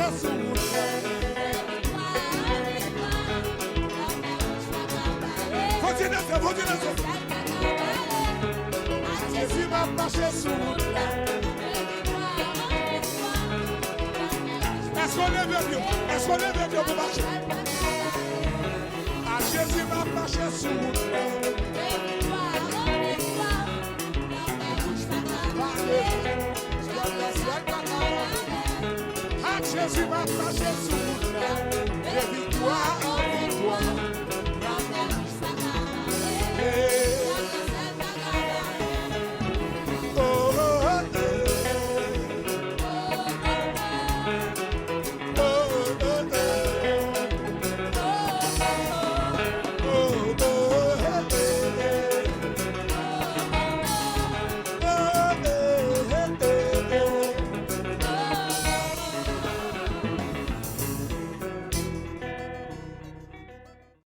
marcher sur route. Faut-il danser. Jésus va marcher sur route. Est-ce qu'on lève Dieu pour marcher? Ah, Jésus va marcher sur route. Ah, Jésus va marcher sur route. De victoire en victoire.